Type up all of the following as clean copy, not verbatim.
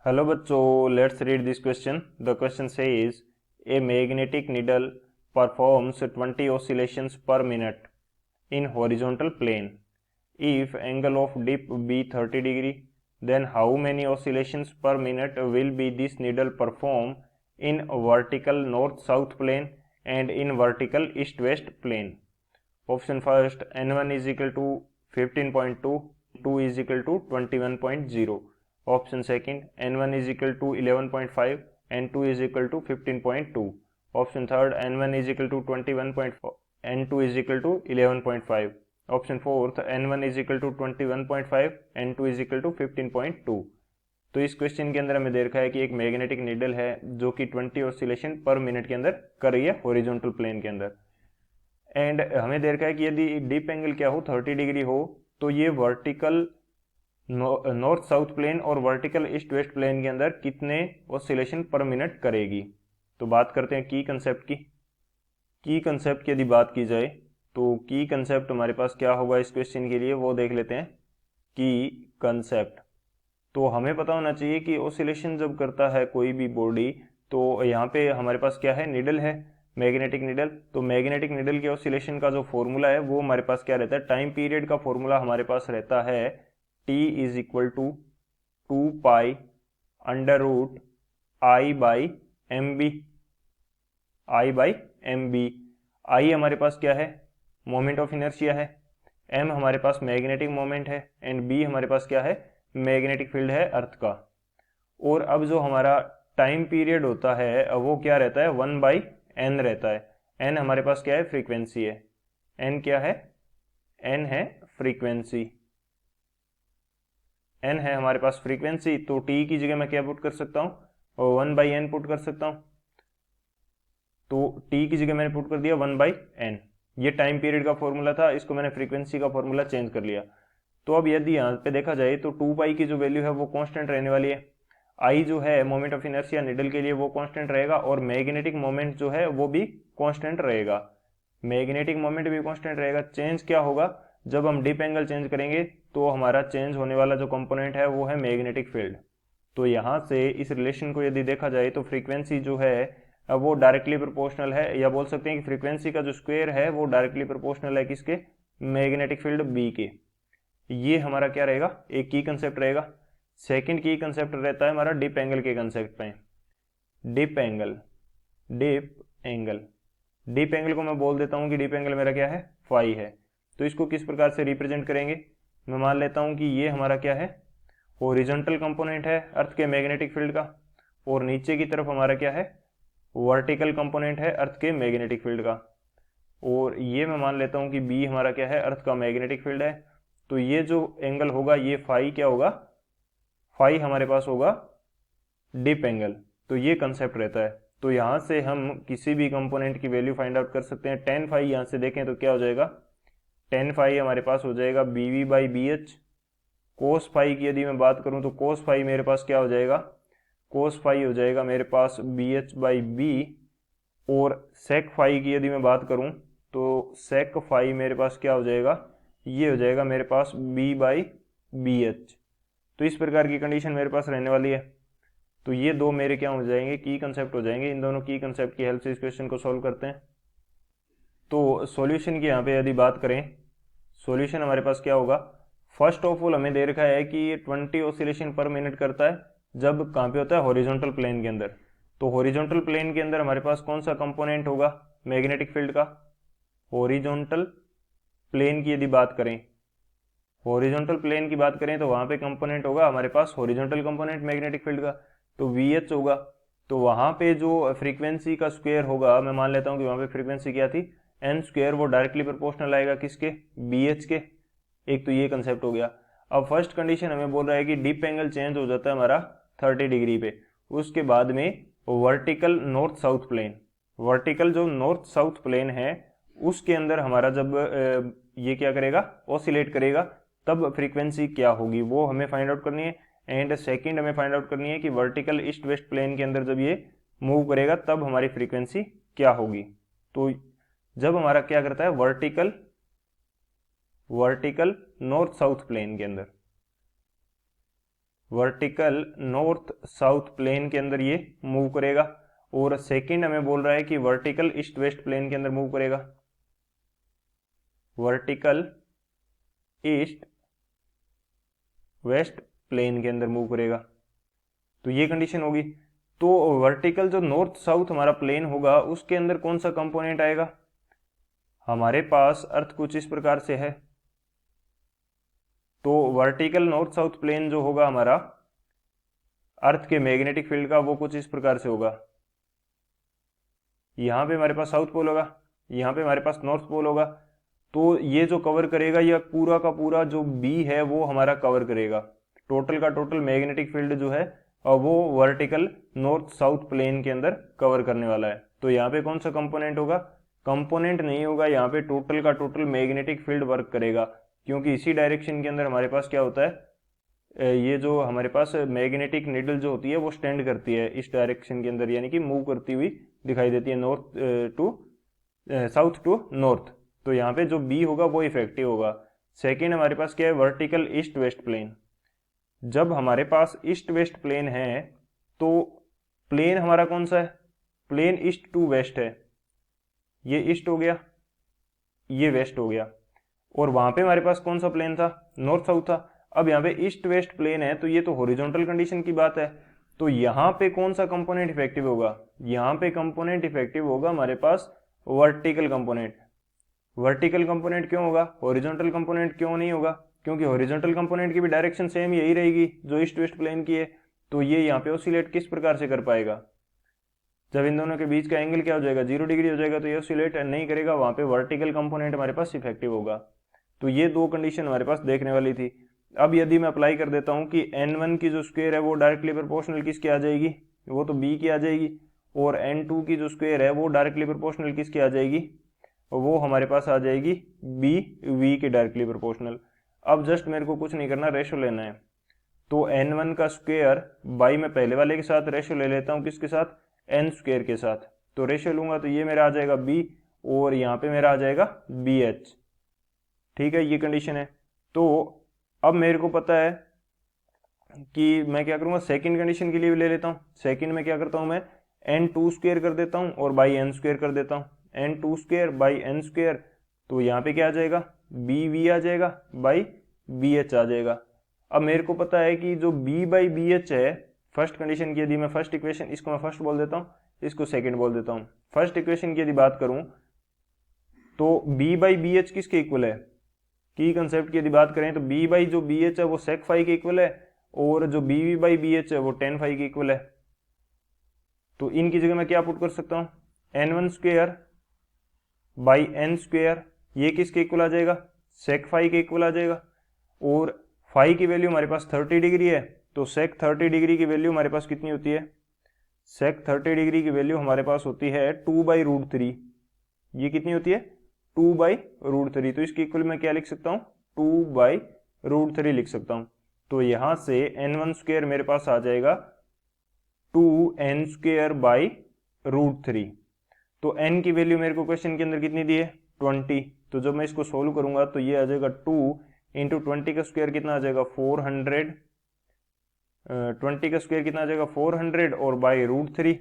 Hello बच्चों, let's read this question. The question says a magnetic needle performs 20 oscillations per minute in horizontal plane. If angle of dip be 30 degree, then how many oscillations per minute will be this needle perform in vertical north-south plane and in vertical east-west plane? Option first, n1 is equal to 15.2, 2 is equal to 21.0. Option second, n1 is equal to 11.5, n2 is equal to 15.2. Option third, n1 is equal to 21.4, n2 is equal to 11.5. Option fourth, n1 is equal to 21.5, n2 is equal to 15.2. तो इस question के अंदर हमें दे रखा है कि एक magnetic needle है जो कि 20 ऑसिलेशन पर मिनट के अंदर कर रही है हॉरिजॉन्टल प्लेन के अंदर, एंड हमें दे रखा है कि यदि डीप एंगल क्या हो 30 डिग्री हो तो ये वर्टिकल नॉर्थ साउथ प्लेन और वर्टिकल ईस्ट वेस्ट प्लेन के अंदर कितने ऑसिलेशन पर मिनट करेगी. तो बात करते हैं की कंसेप्ट की कंसेप्ट की यदि बात की जाए तो की कंसेप्ट हमारे पास क्या होगा इस क्वेश्चन के लिए, वो देख लेते हैं. की कंसेप्ट तो हमें पता होना चाहिए कि ऑसिलेशन जब करता है कोई भी बॉडी तो यहाँ पे हमारे पास क्या है, निडल है, मैग्नेटिक निडल. तो मैग्नेटिक निडल के ऑसिलेशन का जो फॉर्मूला है वो हमारे पास क्या रहता है, टाइम पीरियड का फॉर्मूला हमारे पास रहता है T is equal to 2 pi under root I by M B. I हमारे पास क्या है, मोमेंट ऑफ इनर्शिया है, एम हमारे पास मैग्नेटिक मोमेंट है, एंड बी हमारे पास क्या है, मैग्नेटिक फील्ड है अर्थ का. और अब जो हमारा टाइम पीरियड होता है वो क्या रहता है, 1/n रहता है. n हमारे पास क्या है, फ्रीक्वेंसी है. n क्या है, n है फ्रीक्वेंसी. n है हमारे पास फ्रीक्वेंसी, तो t की जगह मैं क्या पुट कर सकता हूँ, 1/n पुट कर सकता हूँ. तो t की जगह मैंने पुट कर दिया 1/n. ये टाइम पीरियड का फॉर्मूला था, इसको मैंने फ्रीक्वेंसी का फॉर्मूला चेंज कर लिया. तो अब यदि यहाँ पे देखा जाए तो 2 पाई की जो वैल्यू है वो कांस्टेंट रहने वाली है. आई जो है मोमेंट ऑफ इनर्शिया निडल के लिए वो कांस्टेंट रहेगा, और मैग्नेटिक मोमेंट जो है वो भी कांस्टेंट रहेगा. मैग्नेटिक मोमेंट भी कांस्टेंट रहेगा. चेंज क्या होगा, जब हम डीप एंगल चेंज करेंगे तो हमारा चेंज होने वाला जो कंपोनेंट है वो है मैग्नेटिक फील्ड. तो यहाँ से इस रिलेशन को यदि देखा जाए तो फ्रीक्वेंसी जो है वो डायरेक्टली प्रोपोर्शनल है, या बोल सकते हैं कि फ्रीक्वेंसी का जो स्क्वायर है वो डायरेक्टली प्रोपोर्शनल है किसके, मैग्नेटिक फील्ड बी के. ये हमारा क्या रहेगा, एक की कंसेप्ट रहेगा. सेकंड की कंसेप्ट रहता है हमारा डिप एंगल के कंसेप्ट पे. डिप एंगल डिप एंगल को मैं बोल देता हूं कि डिप एंगल मेरा क्या है, फाई है. तो इसको किस प्रकार से रिप्रेजेंट करेंगे, मैं मान लेता हूं कि ये हमारा क्या है, हॉरिजॉन्टल कंपोनेंट है अर्थ के मैग्नेटिक फील्ड का, और नीचे की तरफ हमारा क्या है, वर्टिकल कंपोनेंट है अर्थ के मैग्नेटिक फील्ड का. और ये मैं मान लेता हूं कि बी हमारा क्या है, अर्थ का मैग्नेटिक फील्ड है. तो ये जो एंगल होगा ये फाई क्या होगा, फाई हमारे पास होगा डिप एंगल. तो ये कंसेप्ट रहता है. तो यहां से हम किसी भी कंपोनेंट की वैल्यू फाइंड आउट कर सकते हैं. टेन फाई यहां से देखें तो क्या हो जाएगा, टेन फाई हमारे पास हो जाएगा B V by B H. Cos phi की यदि मैं बात करूं तो कोस फाई मेरे पास क्या हो जाएगा, कोस फाई हो जाएगा मेरे पास बी एच बाई बी. और सेक फाई की यदि मैं बात करूं तो सेक फाई मेरे पास क्या हो जाएगा, ये हो जाएगा मेरे पास बी बाई बी एच. तो इस प्रकार की कंडीशन मेरे पास रहने वाली है. तो ये दो मेरे क्या हो जाएंगे, की कंसेप्ट हो जाएंगे. इन दोनों की कंसेप्ट की हेल्प से इस क्वेश्चन को सॉल्व करते हैं. तो सॉल्यूशन की यहाँ पे यदि बात करें, सॉल्यूशन हमारे पास क्या होगा, फर्स्ट ऑफ ऑल हमें दे रखा है कि ये 20 ऑसिलेशन पर मिनट करता है जब कहाँ पे होता है, हॉरिजॉन्टल प्लेन के अंदर. तो हॉरिजॉन्टल प्लेन के अंदर हमारे पास कौन सा कंपोनेंट होगा मैग्नेटिक फील्ड का, हॉरिजॉन्टल प्लेन की यदि बात करें, हॉरिजॉन्टल प्लेन की बात करें तो वहां पे कंपोनेंट होगा हमारे पास हॉरिजॉन्टल कंपोनेंट मैग्नेटिक फील्ड का, तो वी एच होगा. तो वहां पे जो फ्रीक्वेंसी का स्क्वायर होगा, मैं मान लेता हूं कि वहां पे फ्रीक्वेंसी क्या थी, एन स्क्वायर, वो डायरेक्टली प्रोपोर्शनल आएगा किसके, बी एच के. एक तो ये कंसेप्ट हो गया. अब फर्स्ट कंडीशन हमें बोल रहा है कि डिप एंगल चेंज हो जाता है हमारा 30 डिग्री पे. उसके बाद में vertical north south plane, vertical जो नॉर्थ साउथ प्लेन है उसके अंदर हमारा जब ये क्या करेगा, ऑसिलेट करेगा, तब फ्रीक्वेंसी क्या होगी वो हमें फाइंड आउट करनी है. एंड सेकंड हमें फाइंड आउट करनी है कि वर्टिकल ईस्ट वेस्ट प्लेन के अंदर जब ये मूव करेगा तब हमारी फ्रीक्वेंसी क्या होगी. तो जब हमारा क्या करता है, वर्टिकल नॉर्थ साउथ प्लेन के अंदर, वर्टिकल नॉर्थ साउथ प्लेन के अंदर ये मूव करेगा, और सेकंड हमें बोल रहा है कि वर्टिकल ईस्ट वेस्ट प्लेन के अंदर मूव करेगा, वर्टिकल ईस्ट वेस्ट प्लेन के अंदर मूव करेगा। तो ये कंडीशन होगी। तो वर्टिकल जो नॉर्थ साउथ हमारा प्लेन होगा उसके अंदर कौन सा कंपोनेंट आएगा, हमारे पास अर्थ कुछ इस प्रकार से है। तो वर्टिकल नॉर्थ साउथ प्लेन जो होगा हमारा अर्थ के मैग्नेटिक फील्ड का, वो कुछ इस प्रकार से होगा। यहां पे हमारे पास साउथ पोल होगा, यहां पे हमारे पास नॉर्थ पोल होगा। तो ये जो कवर करेगा, यह पूरा का पूरा जो बी है वो हमारा कवर करेगा। टोटल का टोटल मैग्नेटिक फील्ड जो है और वो वर्टिकल नॉर्थ साउथ प्लेन के अंदर कवर करने वाला है। तो यहाँ पे कौन सा कंपोनेंट होगा, कंपोनेंट नहीं होगा, यहाँ पे टोटल का टोटल मैग्नेटिक फील्ड वर्क करेगा, क्योंकि इसी डायरेक्शन के अंदर हमारे पास क्या होता है, ये जो हमारे पास मैग्नेटिक निडल जो होती है वो स्टैंड करती है इस डायरेक्शन के अंदर, यानी कि मूव करती हुई दिखाई देती है north to south to north. तो यहाँ पे जो बी होगा वो इफेक्टिव होगा। सेकेंड हमारे पास क्या है, वर्टिकल ईस्ट वेस्ट प्लेन। जब हमारे पास ईस्ट वेस्ट प्लेन है तो प्लेन हमारा कौन सा है, प्लेन ईस्ट टू वेस्ट है। ये ईस्ट हो गया, ये वेस्ट हो गया, और वहां पे हमारे पास कौन सा प्लेन था, नॉर्थ साउथ था। अब यहाँ पे ईस्ट वेस्ट प्लेन है तो ये तो हॉरिजॉन्टल कंडीशन की बात है। तो यहाँ पे कौन सा कंपोनेंट इफेक्टिव होगा, यहाँ पे कंपोनेंट इफेक्टिव होगा हमारे पास वर्टिकल कंपोनेंट। वर्टिकल कंपोनेंट क्यों होगा, हॉरिजॉन्टल कंपोनेंट क्यों नहीं होगा, क्योंकि हॉरिजॉन्टल कंपोनेंट की भी डायरेक्शन सेम यही रहेगी जो ईस्ट वेस्ट प्लेन की है। तो ये यहाँ पे ऑसिलेट किस प्रकार से कर पाएगा, जब इन दोनों के बीच का एंगल क्या हो जाएगा, 0 डिग्री हो जाएगा, तो ये ऑसिलेट नहीं करेगा, वहां पे वर्टिकल कंपोनेंट हमारे पास इफेक्टिव होगा। तो ये दो कंडीशन हमारे पास देखने वाली थी। अब यदि मैं अप्लाई कर देता हूँ कि n1 की जो स्क्वायर है वो डायरेक्टली प्रोपोर्शनल किसकी आ जाएगी, वो तो b की आ जाएगी, और n2 की जो स्क्वायर है वो डायरेक्टली प्रोपोर्शनल किसकी आ जाएगी, वो हमारे पास आ जाएगी b v की डायरेक्टली प्रोपोर्शनल। अब जस्ट मेरे को कुछ नहीं करना, रेशो लेना है। तो n1 का स्क्वायर बाई मैं पहले वाले के साथ रेशो ले लेता हूँ, किसके साथ, n स्क्वायर के साथ। तो रेशो लूंगा तो ये मेरा आ जाएगा b, और यहाँ पे मेरा आ जाएगा bh। ठीक है, ये कंडीशन है। तो अब मेरे को पता है कि मैं क्या करूंगा, सेकंड कंडीशन के लिए भी ले लेता हूँ। सेकंड में क्या करता हूँ, मैं n2 स्क्वायर कर देता हूँ और बाई n स्क्वायर कर देता हूँ। n2 square by n square, तो यहाँ पे क्या आ जाएगा, bv आ जाएगा बाई bh आ जाएगा। अब मेरे को पता है कि जो b बाई bh है फर्स्ट कंडीशन की, यदि मैं फर्स्ट इक्वेशन, इसको मैं फर्स्ट बोल देता हूँ, इसको सेकंड बोल देता हूँ। फर्स्ट इक्वेशन की यदि बात करूं तो b बाई bh किसके इक्वल है, की कंसेप्ट की यदि बात करें तो b बाई जो bh है वो sec फाई के इक्वल है, और जो bv बाई bh है वो tan फाई के इक्वल है। तो इनकी जगह मैं क्या पुट कर सकता हूँ, n1 square by n square, ये किसके इक्वल आ जाएगा, sec फाई के इक्वल आ जाएगा। और फाई की वैल्यू हमारे पास 30 डिग्री है, तो sec 30 डिग्री की वैल्यू हमारे पास कितनी होती है, sec 30 डिग्री की वैल्यू हमारे पास होती है 2 बाई रूट 3। ये कितनी होती है, 2 बाई रूट 3। तो इसकी इक्वल मैं क्या लिख सकता हूँ, 2 बाई रूट 3 लिख सकता हूँ। तो यहां से n1 स्क्वायर मेरे पास आ जाएगा 2n स्क्वायर बाई रूट 3। तो n की वैल्यू मेरे को क्वेश्चन के अंदर कितनी दी है, 20। तो जब मैं इसको सोल्व करूंगा तो ये आ जाएगा 2 इंटू 20 का स्क्वायर कितना आ जाएगा 400, 20 का स्क्वायर कितना आ जाएगा 400, और बाई रूट 3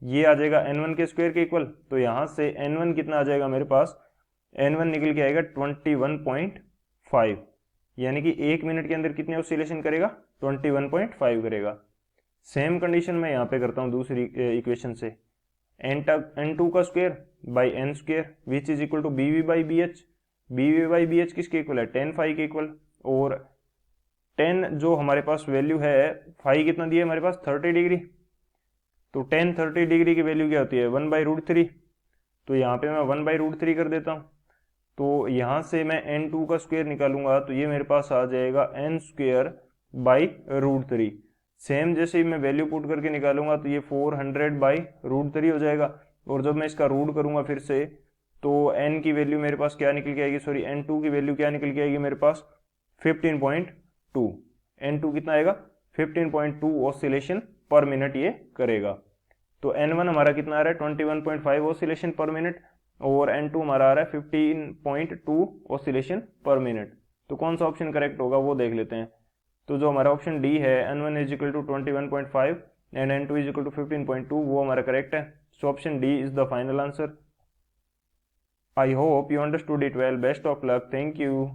ये आ जाएगा n1 के स्क्वायर के इक्वल। तो यहां से n1 कितना आ जाएगा मेरे पास, n1 निकल के आएगा 21.5, यानी कि 1 मिनट के अंदर कितने ऑसिलेशन करेगा, 21.5 करेगा। सेम कंडीशन मैं यहाँ पे करता हूँ दूसरी इक्वेशन से, n2 का square by n square which is equal to bv by bh। bv by bh किसके इक्वल है, tan फाई के इक्वल, और tan जो हमारे पास वैल्यू है, फाई कितना दिया है हमारे पास 30 डिग्री, तो tan 30 डिग्री की वैल्यू क्या होती है 1 बाई रूट 3। तो यहाँ पे मैं 1 बाई रूट 3 कर देता हूँ। तो यहाँ से मैं n2 का स्क्वायर निकालूंगा तो ये मेरे पास आ जाएगा n square by root 3। Same जैसे ही मैं वैल्यू पुट करके निकालूंगा तो ये 400 बाई रूट 3 हो जाएगा, और जब मैं इसका रूट करूंगा फिर से तो n की वैल्यू मेरे पास क्या निकल के आएगी, सॉरी n2 की वैल्यू क्या निकल के आएगी मेरे पास 15.2। n2 कितना आएगा 15.2 ऑसिलेशन पर मिनट ये करेगा। तो n1 हमारा कितना आ रहा है 21.5 ऑसिलेशन पर मिनट, और n2 हमारा आ रहा है 15.2 ऑसिलेशन पर मिनट। तो कौन सा ऑप्शन करेक्ट होगा वो देख लेते हैं। तो जो हमारा ऑप्शन डी है N1 is equal to 21.5 and N2 is equal to 15.2 वो हमारा करेक्ट है। So option D is the final answer. I hope you understood it well. Best of luck. Thank you.